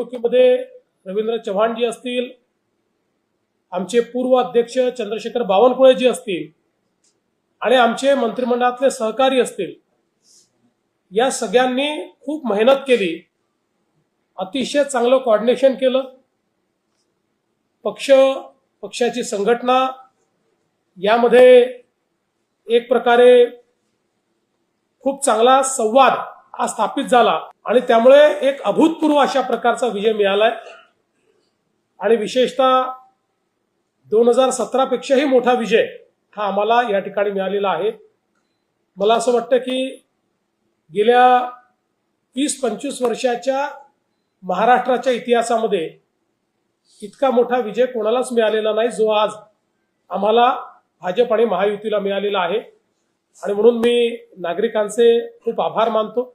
निवडणुकीमध्ये रवींद्र चव्हाणजी असतील, आमचे पूर्व अध्यक्ष चंद्रशेखर बावनकुळेजी असतील आणि आमचे मंत्रिमंडळातले सहकारी असतील, या सगळ्यांनी खूप मेहनत केली, अतिशय चांगलं कोऑर्डिनेशन केलं. पक्षाची संघटना यामध्ये एक प्रकारे खूप चांगला संवाद हा स्थापित झाला आणि त्यामुळे एक अभूतपूर्व अशा प्रकारचा विजय मिळालाय. आणि विशेषतः 2017 पेक्षाही मोठा विजय हा आम्हाला या ठिकाणी मिळालेला आहे. मला असं वाटतं की गेल्या 20-25 वर्षाच्या महाराष्ट्राच्या इतिहासामध्ये इतका मोठा विजय कोणालाच मिळालेला नाही जो आज आम्हाला भाजप आणि महायुतीला मिळालेला आहे. आणि म्हणून मी नागरिकांचे खूप आभार मानतो.